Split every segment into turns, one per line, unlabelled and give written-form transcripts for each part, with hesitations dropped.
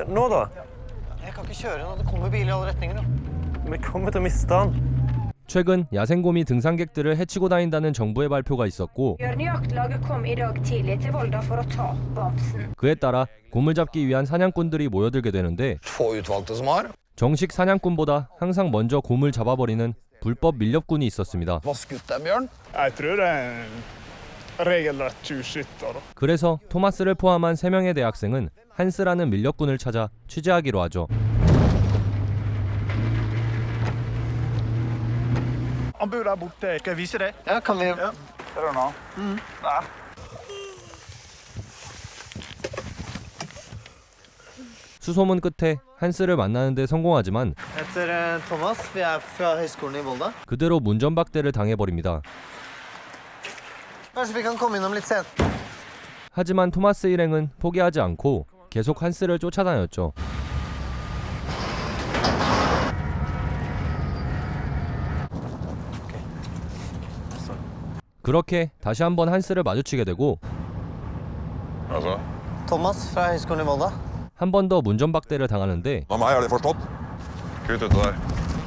Nå da?
Jeg kan ikke kjøre nå. Det kommer bil i alle retninger.
Vi kommer til å miste han.
최근 야생곰이 등산객들을 해치고 다닌다는 정부의 발표가 있었고
Bjørnejaktlaget kom i dag tidlig til Volda for å ta bamsen.
그에 따라 곰을 잡기 위한 사냥꾼들이 모여들게 되는데
Få utvalgte som har.
정식 사냥꾼보다 항상 먼저 곰을 잡아버리는 불법 밀렵꾼이 있었습니다.
Hva skutt deg, Bjørn?
Jeg tror det er regelrett tjuvskytter.
그래서 토마스를 포함한 3명의 대학생은 한스라는 밀렵꾼을 찾아 취재하기로 하죠.
Han bor der borte. Skal jeg vise deg?
Ja, kan vi...
Ja. Ser du nå? Der.
수소문 끝에 한스를 만나는 데 성공하지만
Jeg heter Thomas. Vi er fra høyskolen i Volda.
그대로 문전박대를 당해버립니다.
Kanskje vi kan komme innom litt sent.
하지만 토마스 일행은 포기하지 않고 계속 한스를 쫓아다녔죠. 그렇게 다시 한번 한스를 마주치게 되고
Altså,
Thomas fra høyskolen i Volda.
한 번 더 문전박대를 당하는데
av meg har de forstått. Kutt ut det der.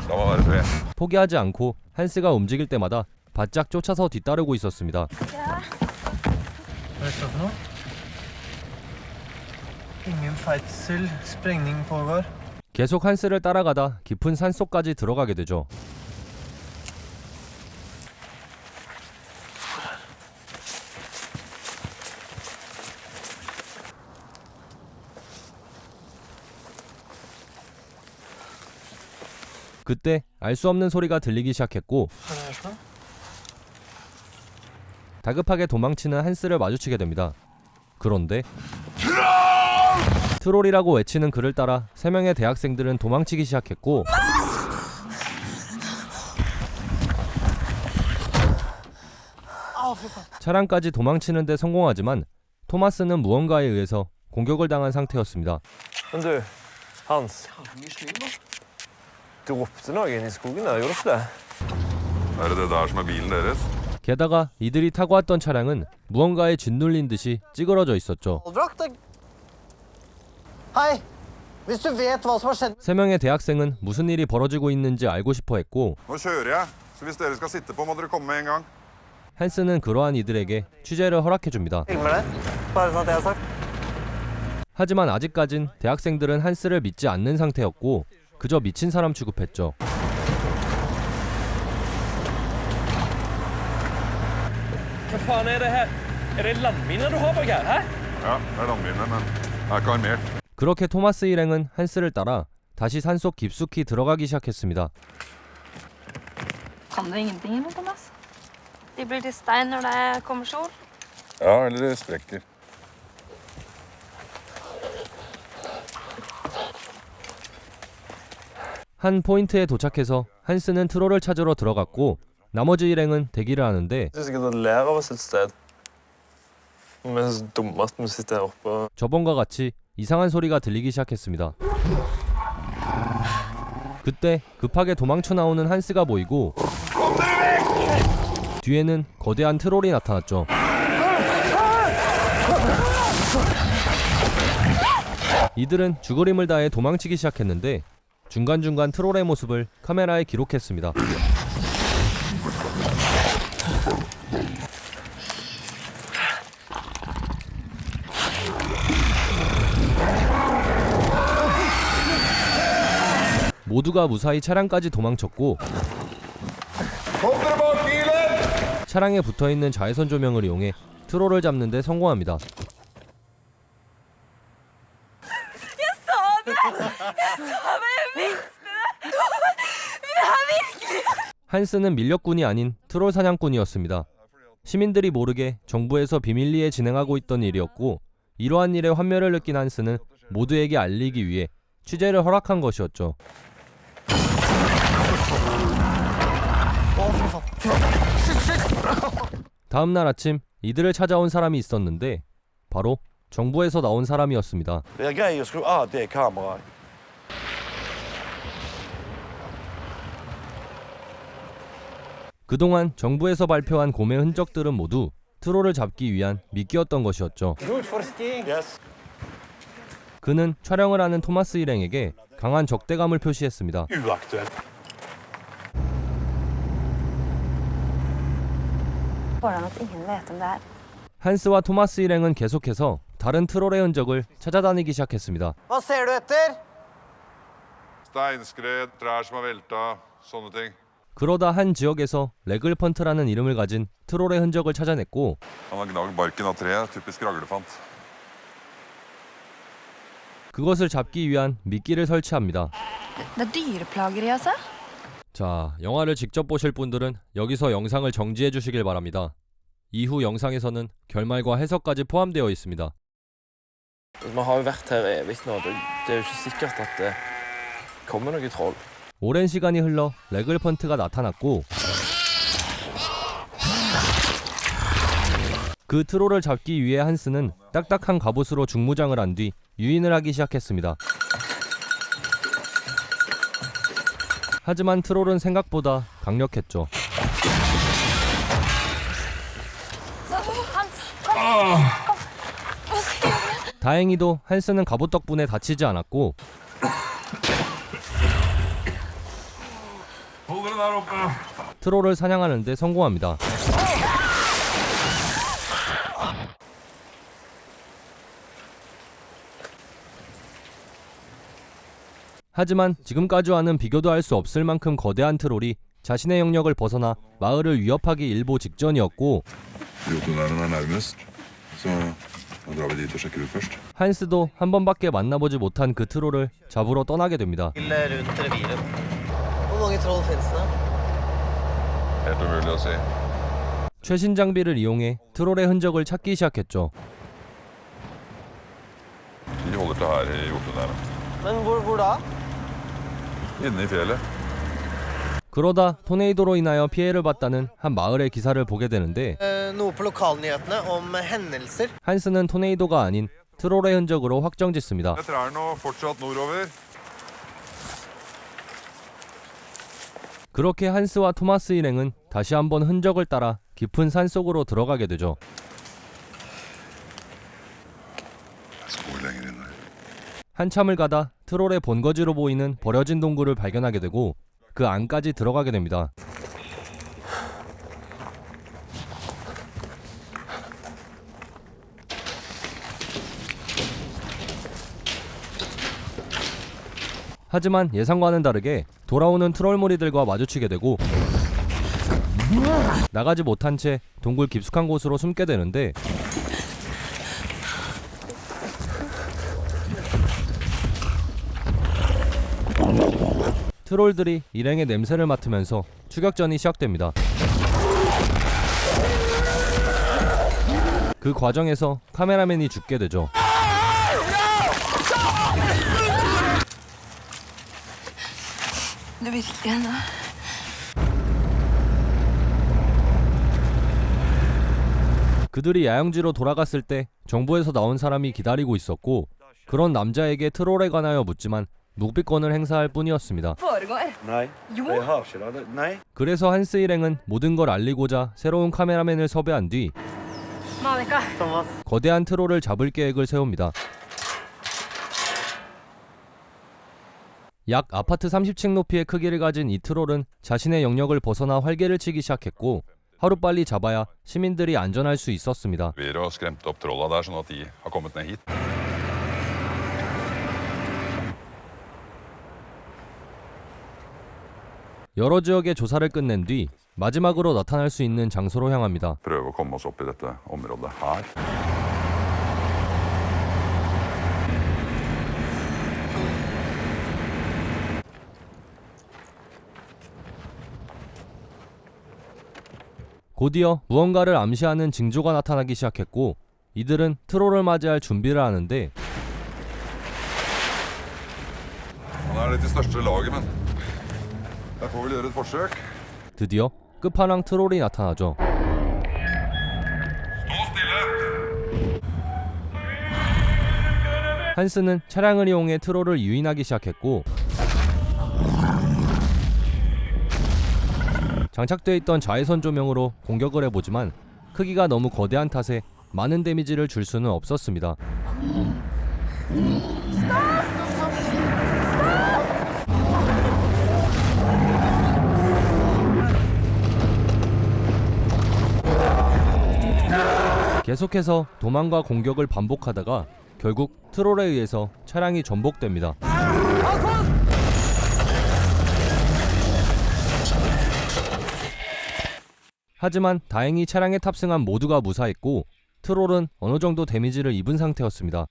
La meg være fred.
포기하지 않고 한스가 움직일 때마다 바짝 쫓아서 뒤따르고 있었습니다.
Hva er det for noe? Ingen feitsel. Sprengning pågår.
계속 한스를 따라가다 깊은 산속까지 들어가게 되죠. 그때 알 수 없는 소리가 들리기 시작했고
Hva er det her for noe?
다급하게 도망치는 한스를 마주치게 됩니다. 그런데 트롤이라고 외치는 그를 따라 3명의 대학생들은 도망치기 시작했고 차량까지 도망치는 데 성공하지만 토마스는 무언가에 의해서 공격을 당한 상태였습니다.
Men du, Hans. Du ropte noe inn i skogen der, gjorde du ikke det?
Er det det der som er bilen deres?
게다가 이들이 타고 왔던 차량은 무언가에 짓눌린 듯이 찌그러져 있었죠.
Allbrakt? Hei! Hvis du vet hva som har skjedd
3명의 대학생은 무슨 일이 벌어지고 있는지 알고 싶어 했고
Nå kjører jeg, så hvis dere skal sitte på, må dere komme med en gang.
한스는 그러한 이들에게 취재를 허락해줍니다.
filmer det. Bare sånn at jeg har sagt.
하지만 아직까진 대학생들은 한스를 믿지 않는 상태였고 그저 미친 사람 취급했죠.
Hva faen er det her? Er det landminer du har bak her, hæ?
Ja, det er landmine, men jeg er ikke armert.
그렇게 토마스 일행은 한스를 따라 다시 산속 깊숙이 들어가기 시작했습니다.
Kan du ingenting, eller, Thomas? De blir til stein når det kommer sol.
Ja, eller det sprekker.
한 포인트에 도착해서 한스는 트롤을 찾으러 들어갔고 나머지 일행은 대기를 하는데
Jeg synes ikke at ler av oss et sted. Mens dummest må sitte her oppe.
저번과 같이 이상한 소리가 들리기 시작했습니다. 그때 급하게 도망쳐 나오는 한스가 보이고 뒤에는 거대한 트롤이 나타났죠. 이들은 죽으림을 다해 도망치기 시작했는데 중간중간 트롤의 모습을 카메라에 기록했습니다. 모두가 무사히 차량까지 도망쳤고 차량에 붙어있는 자외선 조명을 이용해 트롤을 잡는 데 성공합니다. 한스는 밀렵꾼이 아닌 트롤 사냥꾼이었습니다. 시민들이 모르게 정부에서 비밀리에 진행하고 있던 일이었고 이러한 일에 환멸을 느낀 한스는 모두에게 알리기 위해 취재를 허락한 것이었죠. 다음 날 아침 이들을 찾아온 사람이 있었는데 바로 정부에서 나온 사람이었습니다.
Det er greier å skru av det kameraet.
그동안 정부에서 발표한 곰의 흔적들은 모두 트롤을 잡기 위한 미끼였던 것이었죠.
Yes.
그는 촬영을 하는 토마스 일행에게 강한 적대감을 표시했습니다.
Uaktuelt.
Bara att ingen vet om det här.
한스와 토마스 일행은 계속해서 다른 트롤의 흔적을 찾아다니기 시작했습니다.
Hva ser du etter?
Steinskred, trær som har velta, sånne ting.
그러다 한 지역에서 레글펀트라는 이름을 가진 트롤의 흔적을 찾아냈고
Han har gnagd barken av treet, typisk raglefant.
그것을 잡기 위한 미끼를 설치합니다.
Det är dyrplageri alltså?
자, 영화를 직접 보실 분들은 여기서 영상을 정지해 주시길 바랍니다. 이후 영상에서는 결말과 해석까지 포함되어 있습니다.
Vi har jo vært her evig nå. Det er jo ikke sikkert at det kommer noe troll.
오랜 시간이 흘러 레글펀트가 나타났고 그 트롤을 잡기 위해 한스는 딱딱한 갑옷으로 중무장을 한 뒤 유인을 하기 시작했습니다. 하지만 트롤은 생각보다 강력했죠. 다행히도 한스는 갑옷 덕분에 다치지 않았고
Hold dere der oppe!
트롤을 사냥하는 데 성공합니다. 하지만 지금까지와는 비교도 할 수 없을 만큼 거대한 트롤이 자신의 영역을 벗어나 마을을 위협하기 일보 직전이었고
Jotunheimen er nærmest, så nå drar vi dit og sjekker ut først.
한스도 한 번밖에 만나보지 못한 그 트롤을 잡으러 떠나게 됩니다.
Rundt reviret. Hvor mange troll finnes det?
Helt umulig å si.
최신 장비를 이용해 트롤의 흔적을 찾기 시작했죠.
De holder til her i Jotunheimen.
Men hvor da?
Inne i fjellet.
그러다 토네이도로 인하여 피해를 봤다는 한 마을의 기사를 보게 되는데
Noe på lokalnyhetene om hendelser.
한스는 토네이도가 아닌 트롤의 흔적으로 확정짓습니다.
Det er nå fortsatt nordover.
그렇게 한스와 토마스 일행은 다시 한번 흔적을 따라 깊은 산속으로 들어가게 되죠.
Spor lenger inne.
한참을 가다 트롤의 본거지로 보이는 버려진 동굴을 발견하게 되고 그 안까지 들어가게 됩니다. 하지만 예상과는 다르게 돌아오는 트롤 무리들과 마주치게 되고 나가지 못한 채 동굴 깊숙한 곳으로 숨게 되는데 트롤들이 일행의 냄새를 맡으면서 추격전이 시작됩니다. 그 과정에서 카메라맨이 죽게 되죠.
Det virker nå.
그들이 야영지로 돌아갔을 때 정부에서 나온 사람이 기다리고 있었고 그런 남자에게 트롤에 관하여 묻지만 묵비권을 행사할 뿐이었습니다.
Foregår.
Nei. Jeg har ikke det. Nei.
그래서 한스 일행은 모든 걸 알리고자 새로운 카메라맨을 섭외한 뒤
Monica,
Thomas.
거대한 트롤을 잡을 계획을 세웁니다. 약 아파트 30층 높이의 크기를 가진 이 트롤은 자신의 영역을 벗어나 활개를 치기 시작했고 하루빨리 잡아야 시민들이 안전할 수 있었습니다.
Vi har skremt opp trolla der, sånn at de har kommet ned hit.
여러 지역의 조사를 끝낸 뒤 마지막으로 나타날 수 있는 장소로 향합니다.
Prøve å komme oss opp i dette området her.
곧이어 무언가를 암시하는 징조가 나타나기 시작했고 이들은 트롤을 맞이할 준비를 하는데
Han er litt i største laget, men der får vi vel gjøre et forsøk.
드디어 끝판왕 트롤이 나타나죠.
Stå stille!
한스는 차량을 이용해 트롤을 유인하기 시작했고 장착되어 있던 자외선 조명으로 공격을 해보지만 크기가 너무 거대한 탓에 많은 데미지를 줄 수는 없었습니다. 계속해서 도망과 공격을 반복하다가 결국 트롤에 의해서 차량이 전복됩니다. 하지만 다행히 차량에 탑승한 모두가 무사했고 트롤은 어느 정도 데미지를 입은 상태였습니다.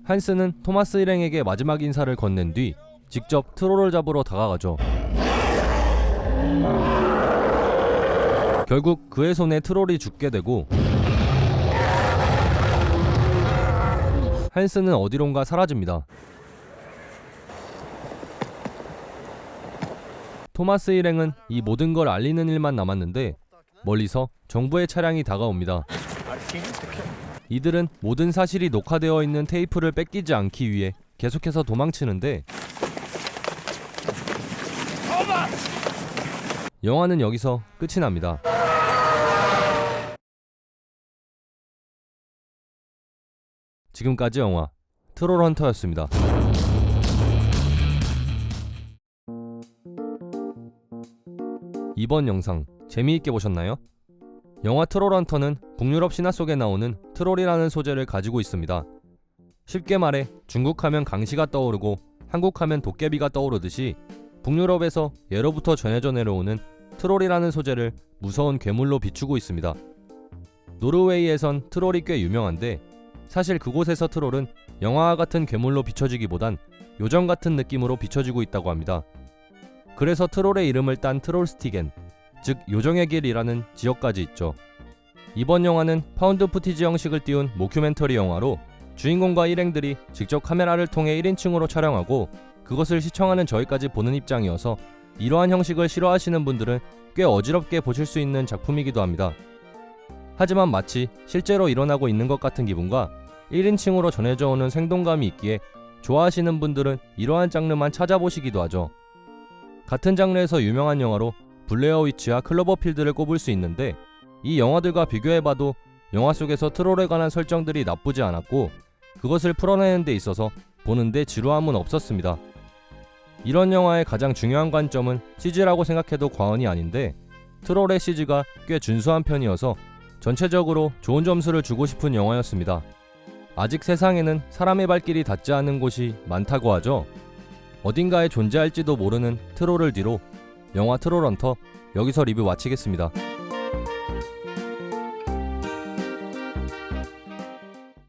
한스는 토마스 일행에게 마지막 인사를 건넨 뒤 직접 트롤을 잡으러 다가가죠. 결국 그의 손에 트롤이 죽게 되고 한스는 어디론가 사라집니다. 토마스 일행은 이 모든 걸 알리는 일만 남았는데 멀리서 정부의 차량이 다가옵니다. 이들은 모든 사실이 녹화되어 있는 테이프를 뺏기지 않기 위해 계속해서 도망치는데 영화는 여기서 끝이 납니다. 지금까지 영화 트롤 헌터였습니다. 이번 영상 재미있게 보셨나요? 영화 트롤 헌터는 북유럽 신화 속에 나오는 트롤이라는 소재를 가지고 있습니다. 쉽게 말해 중국하면 강시가 떠오르고 한국하면 도깨비가 떠오르듯이 북유럽에서 예로부터 전해져 내려오는 트롤이라는 소재를 무서운 괴물로 비추고 있습니다. 노르웨이에선 트롤이 꽤 유명한데 사실 그곳에서 트롤은 영화와 같은 괴물로 비춰지기보단 요정 같은 느낌으로 비춰지고 있다고 합니다. 그래서 트롤의 이름을 딴 트롤스티겐, 즉 요정의 길이라는 지역까지 있죠. 이번 영화는 파운드 푸티지 형식을 띄운 모큐멘터리 영화로 주인공과 일행들이 직접 카메라를 통해 1인칭으로 촬영하고 그것을 시청하는 저희까지 보는 입장이어서 이러한 형식을 싫어하시는 분들은 꽤 어지럽게 보실 수 있는 작품이기도 합니다. 하지만 마치 실제로 일어나고 있는 것 같은 기분과 1인칭으로 전해져 오는 생동감이 있기에 좋아하시는 분들은 이러한 장르만 찾아보시기도 하죠. 같은 장르에서 유명한 영화로 블레어 위치와 클로버필드를 꼽을 수 있는데 이 영화들과 비교해봐도 영화 속에서 트롤에 관한 설정들이 나쁘지 않았고 그것을 풀어내는 데 있어서 보는데 지루함은 없었습니다. 이런 영화의 가장 중요한 관점은 CG라고 생각해도 과언이 아닌데 트롤의 CG가 꽤 준수한 편이어서 전체적으로 좋은 점수를 주고 싶은 영화였습니다. 아직 세상에는 사람의 발길이 닿지 않은 곳이 많다고 하죠. 어딘가에 존재할지도 모르는 트롤을 뒤로 영화 트롤 헌터 여기서 리뷰 마치겠습니다.